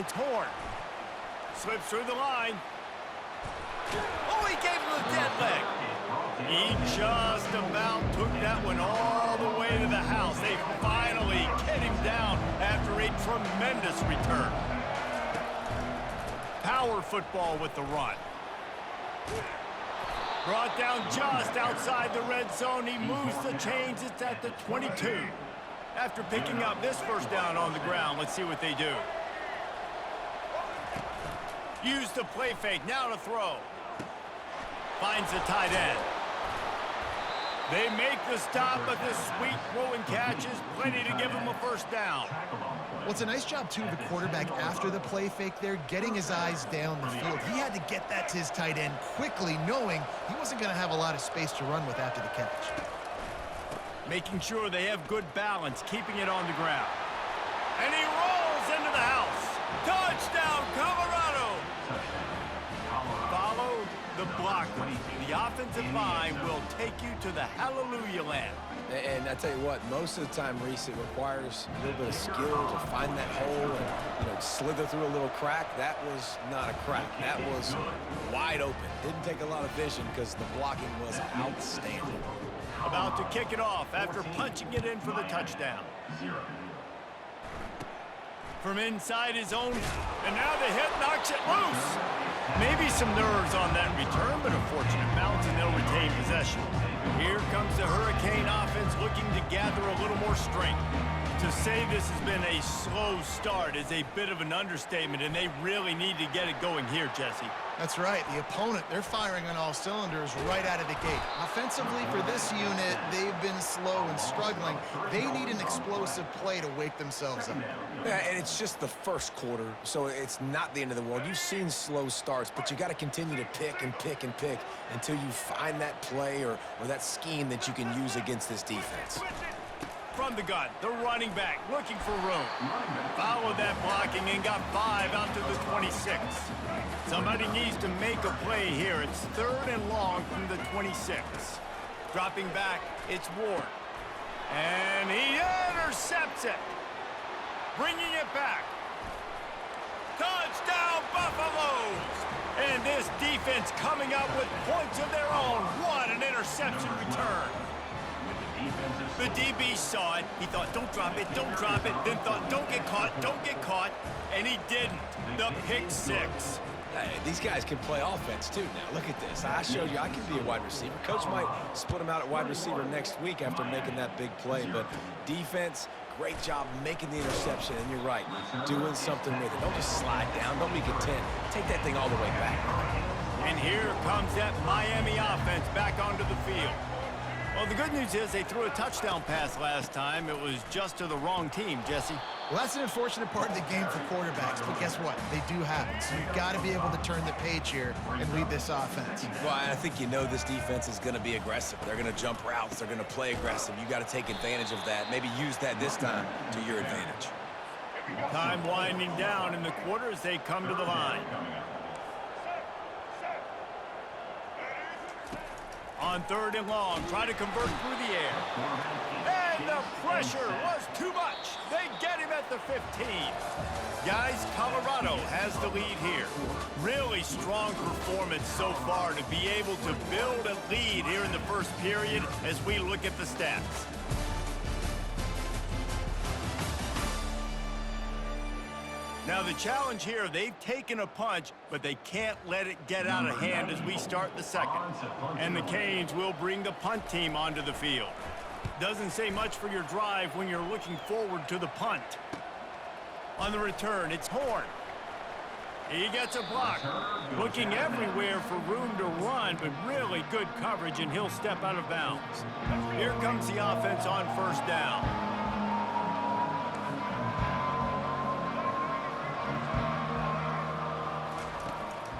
It's Horn. Slips through the line. Oh, he gave him a dead leg. He just about took that one all the way to the house. They finally get him down after a tremendous return. Power football with the run. Brought down just outside the red zone. He moves the chains. It's at the 22. After picking up this first down on the ground, let's see what they do. Use the play fake. Now to throw. Finds the tight end. They make the stop, but the sweet throw and catch is plenty to give him a first down. Well, it's a nice job, too, of the quarterback after the play fake there, getting his eyes down the field. He had to get that to his tight end quickly, knowing he wasn't going to have a lot of space to run with after the catch. Making sure they have good balance, keeping it on the ground. And he rolls into the house. Touchdown, Colorado! Follow the blocker. The offensive line will take you to the hallelujah land. And I tell you what, most of the time, Reese, it requires a little bit of skill to find that hole and, slither through a little crack. That was not a crack. That was wide open. Didn't take a lot of vision because the blocking was outstanding. About to kick it off after punching it in for the touchdown. From inside his own, and now the hit knocks it loose. Maybe some nerves on that return, but a fortunate bounce, and they'll retain possession. Here comes the Hurricane offense looking to gather a little more strength. To say this has been a slow start is a bit of an understatement, and they really need to get it going here, Jesse. That's right. The opponent, they're firing on all cylinders right out of the gate. Offensively, for this unit, they've been slow and struggling. They need an explosive play to wake themselves up. Yeah, and it's just the first quarter, so it's not the end of the world. You've seen slow starts, but you got to continue to pick and pick and pick until you find that play or that scheme that you can use against this defense. From the gun, the running back looking for room. Followed that blocking and got 5 out to the 26. Somebody needs to make a play here. It's 3rd and long from the 26. Dropping back, it's Ward. And he intercepts it. Bringing it back. Touchdown, Buffaloes! And this defense coming up with points of their own. What an interception return. The DB saw it. He thought, don't drop it, don't drop it. Then thought, don't get caught. And he didn't. The pick 6. Hey, these guys can play offense, too, now. Look at this. I showed you I can be a wide receiver. Coach might split him out at wide receiver next week after making that big play. But defense, great job making the interception. And you're right, doing something with it. Don't just slide down. Don't be content. Take that thing all the way back. And here comes that Miami offense back onto the field. Well, the good news is they threw a touchdown pass last time. It was just to the wrong team, Jesse. Well, that's an unfortunate part of the game for quarterbacks, but guess what? They do happen. So you've got to be able to turn the page here and read this offense. Well, I think this defense is going to be aggressive. They're going to jump routes. They're going to play aggressive. You got to take advantage of that. Maybe use that this time to your advantage. Time winding down in the quarter as they come to the line. On 3rd and long, try to convert through the air. And the pressure was too much. They get him at the 15. Guys, Colorado has the lead here. Really strong performance so far to be able to build a lead here in the first period as we look at the stats. Now the challenge here, they've taken a punch, but they can't let it get out of hand as we start the second. And the Canes will bring the punt team onto the field. Doesn't say much for your drive when you're looking forward to the punt. On the return, it's Horn. He gets a block. Looking everywhere for room to run, but really good coverage, and he'll step out of bounds. Here comes the offense on 1st down.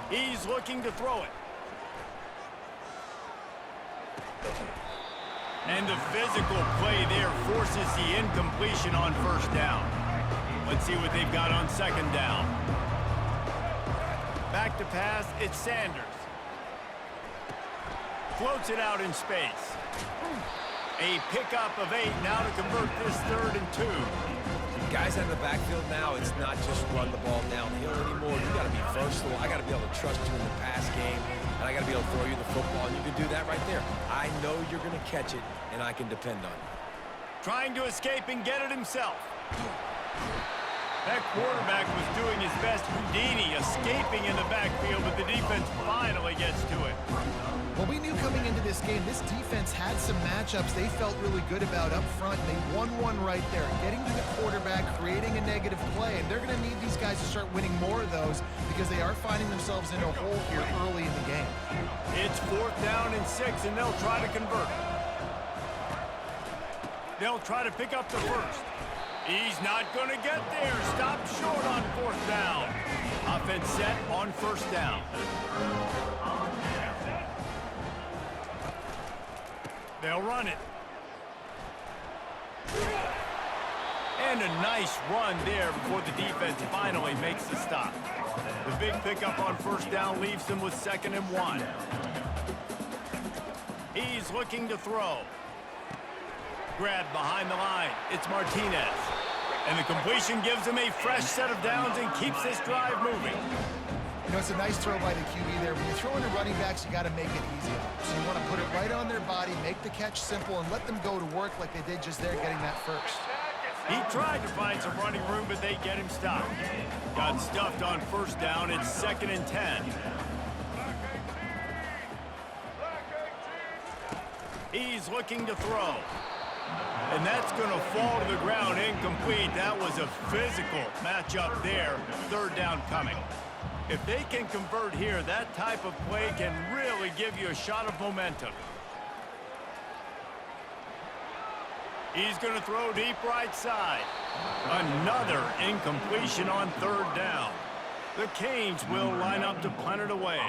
He's looking to throw it. And the physical play there forces the incompletion on 1st down. Let's see what they've got on 2nd down. Back to pass, it's Sanders. Floats it out in space. A pickup of 8 now to convert this 3rd and 2. Guys out in the backfield now, it's not just run the ball downhill anymore. You got to be versatile. I got to be able to trust you in the pass game, and I got to be able to throw you the football, and you can do that right there. I know you're going to catch it, and I can depend on you. Trying to escape and get it himself. That quarterback was doing his best Houdini, escaping in the backfield, but the defense finally gets to it. Well, we knew coming into this game, this defense had some matchups they felt really good about up front. They won one right there, getting to the quarterback, creating a negative play, and they're going to need these guys to start winning more of those because they are finding themselves in a hole here early in the game. It's 4th down and 6, and they'll try to convert. They'll try to pick up the first. He's not going to get there. Stop short on 4th down. Offense set on 1st down. They'll run it. And a nice run there before the defense finally makes the stop. The big pickup on 1st down leaves them with 2nd and 1. He's looking to throw. Grabbed behind the line. It's Martinez. And the completion gives him a fresh set of downs and keeps this drive moving. You know, it's a nice throw by the QB there. When you're throwing to running backs, you got to make it easy. So you want to put it right on their body, make the catch simple, and let them go to work like they did just there, getting that first. He tried to find some running room, but they get him stopped. Got stuffed on 1st down. It's 2nd and 10. He's looking to throw. And that's going to fall to the ground incomplete. That was a physical matchup there. 3rd down coming. If they can convert here, that type of play can really give you a shot of momentum. He's going to throw deep right side. Another incompletion on 3rd down. The Canes will line up to punt it away.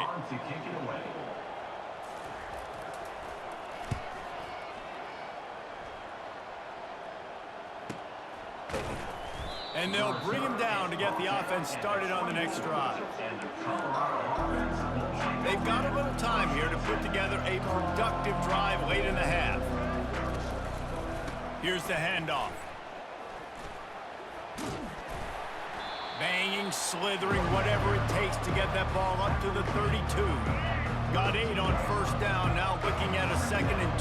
And they'll bring him down to get the offense started on the next drive. They've got a little time here to put together a productive drive late in the half. Here's the handoff. Banging, slithering, whatever it takes to get that ball up to the 32. Got 8 on 1st down, now looking at a 2nd and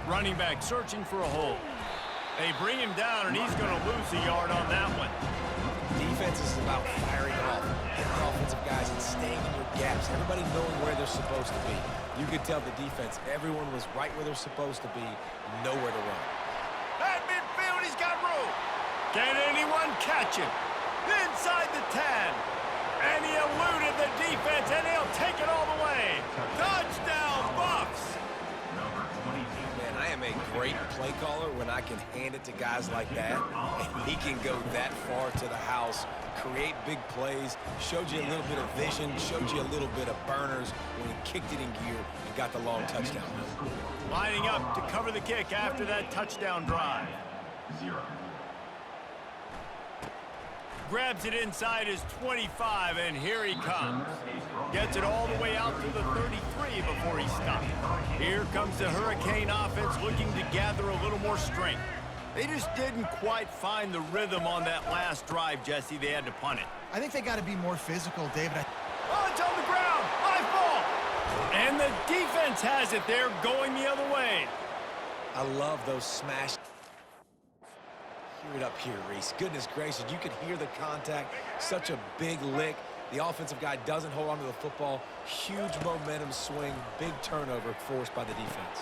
2. Running back searching for a hole. They bring him down, and he's going to lose a yard on that one. Defense is about firing off, hitting the offensive guys and staying in your gaps. Everybody knowing where they're supposed to be. You could tell the defense, everyone was right where they're supposed to be, nowhere to run. At midfield, he's got room. Can anyone catch him? Inside the 10. And he eluded the defense, and he'll take it all the way. Touchdown, Buffs. I am a great play caller when I can hand it to guys like that, and he can go that far to the house, create big plays, showed you a little bit of vision, showed you a little bit of burners when he kicked it in gear and got the long touchdown. Lining up to cover the kick after that touchdown drive. Grabs it inside his 25, and here he comes. Gets it all the way out to the 33 before he stopped. Here comes the Hurricane offense looking to gather a little more strength. They just didn't quite find the rhythm on that last drive, Jesse. They had to punt it. I think they got to be more physical, David. Oh, it's on the ground. High ball. And the defense has it there going the other way. I love those smash. Hear it up here, Reese. Goodness gracious, you can hear the contact. Such a big lick. The offensive guy doesn't hold on to the football. Huge momentum swing. Big turnover forced by the defense.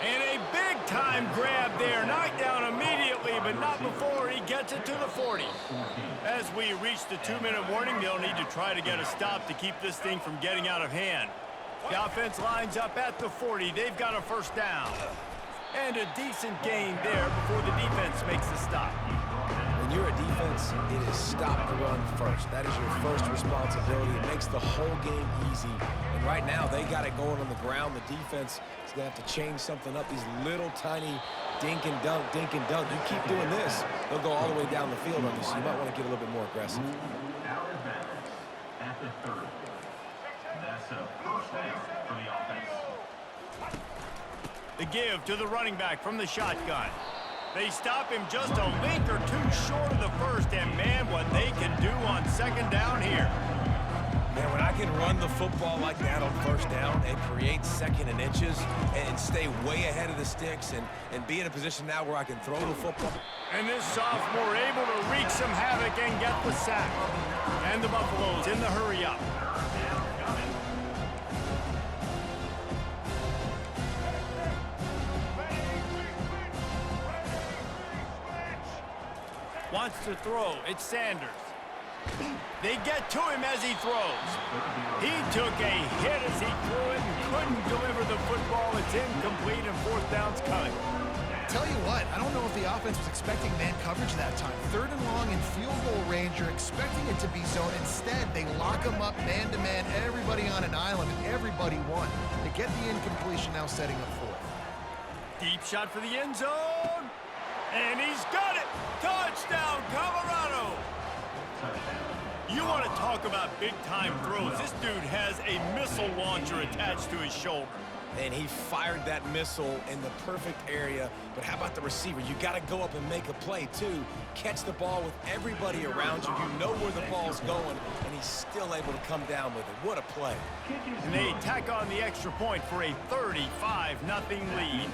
And a big-time grab there. Knocked down immediately, but not before he gets it to the 40. As we reach the 2-minute warning, they'll need to try to get a stop to keep this thing from getting out of hand. The offense lines up at the 40. They've got a 1st down. And a decent gain there before the defense makes the stop. When you're a defense, it is stop the run first. That is your first responsibility. It makes the whole game easy. And right now, they got it going on the ground. The defense is going to have to change something up. These little tiny dink and dunk, dink and dunk. You keep doing this, they'll go all the way down the field on you, so you might want to get a little bit more aggressive. At the 30. That's a 1st down for the offense. The give to the running back from the shotgun. They stop him just a link or two short of the first, and man, what they can do on second down here. Man, when I can run the football like that on first down and create second and inches and stay way ahead of the sticks and be in a position now where I can throw the football. And this sophomore able to wreak some havoc and get the sack. And the Buffaloes in the hurry up. Wants to throw. It's Sanders. They get to him as he throws. He took a hit as he threw it and couldn't deliver the football. It's incomplete and fourth down's coming. Tell you what, I don't know if the offense was expecting man coverage that time. Third and long in field goal range, you're expecting it to be zone. Instead, they lock them up man-to-man, everybody on an island, and everybody won. They get the incompletion, now setting up fourth. Deep shot for the end zone. And he's got it. Touchdown, Colorado. You want to talk about big-time throws. This dude has a missile launcher attached to his shoulder. And he fired that missile in the perfect area. But how about the receiver? You got to go up and make a play, too. Catch the ball with everybody around you. You know where the ball's going, and he's still able to come down with it. What a play. And they tack on the extra point for a 35-0 lead.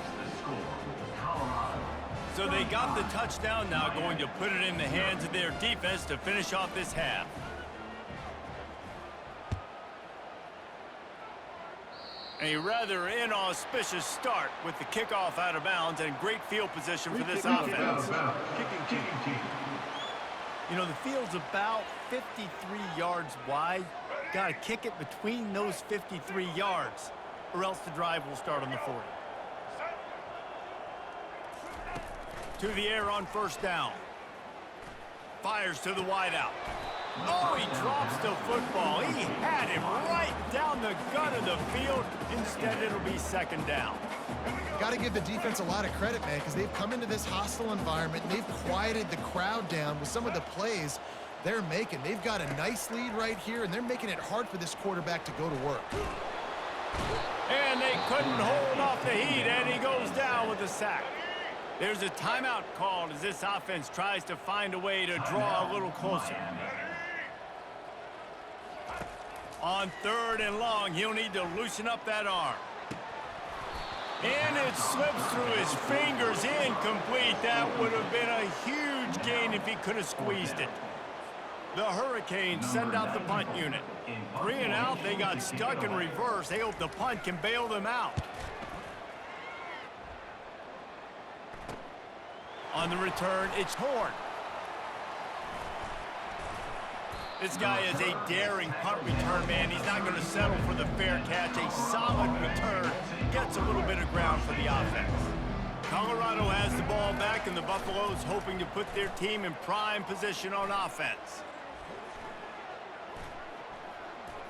So they got the touchdown, now going to put it in the hands of their defense to finish off this half. A rather inauspicious start with the kickoff out of bounds and great field position for this offense. You know, the field's about 53 yards wide. Got to kick it between those 53 yards, or else the drive will start on the 40. To the air on first down. Fires to the wideout. Oh, he drops the football. He had him right down the gut of the field. Instead, it'll be second down. Got to give the defense a lot of credit, man, because they've come into this hostile environment, and they've quieted the crowd down with some of the plays they're making. They've got a nice lead right here, and they're making it hard for this quarterback to go to work. And they couldn't hold off the heat, and he goes down with a sack. There's a timeout called as this offense tries to find a way to draw a little closer. On third and long, he'll need to loosen up that arm. And it slips through his fingers, incomplete. That would have been a huge gain if he could have squeezed it. The Hurricanes send out the punt unit. 3 and out, they got stuck in reverse. They hope the punt can bail them out. On the return, it's Horn. This guy is a daring punt return man. He's not going to settle for the fair catch. A solid return. Gets a little bit of ground for the offense. Colorado has the ball back, and the Buffaloes hoping to put their team in prime position on offense.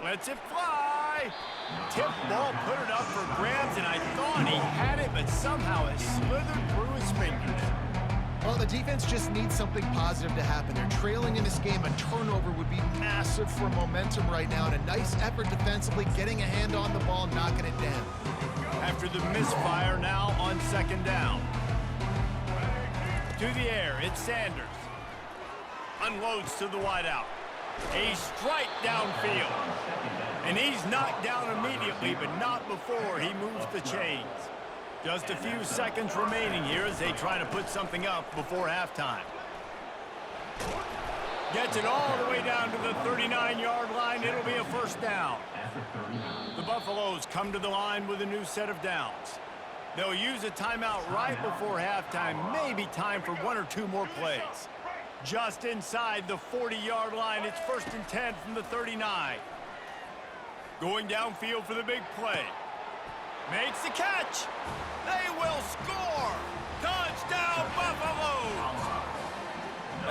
Lets it fly. Tip ball, put it up for grabs, and I thought he had it, but somehow it slithered through his fingers. Well, the defense just needs something positive to happen. They're trailing in this game. A turnover would be massive for momentum right now, and a nice effort defensively, getting a hand on the ball, knocking it down. After the misfire, now on second down. To the air, it's Sanders. Unloads to the wideout. A strike downfield. And he's knocked down immediately, but not before he moves the chains. Just a few seconds remaining here as they try to put something up before halftime. Gets it all the way down to the 39-yard line. It'll be a first down. The Buffaloes come to the line with a new set of downs. They'll use a timeout right before halftime. Maybe time for 1 or 2 more plays. Just inside the 40-yard line, it's 1st and 10 from the 39. Going downfield for the big play. Makes the catch. They will score. Touchdown, Buffaloes.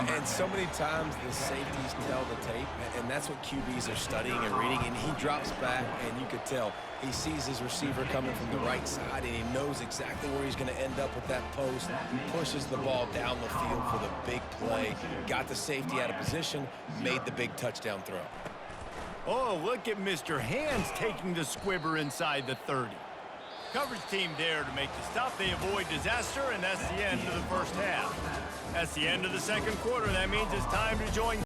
And so many times the safeties tell the tape, and that's what QBs are studying and reading, and he drops back, and you could tell he sees his receiver coming from the right side, and he knows exactly where he's going to end up with that post, pushes the ball down the field for the big play, got the safety out of position, made the big touchdown throw. Oh, look at Mr. Hands taking the squibber inside the 30. Coverage team there to make the stop. They avoid disaster, and that's the end of the first half. That's the end of the second quarter. That means it's time to join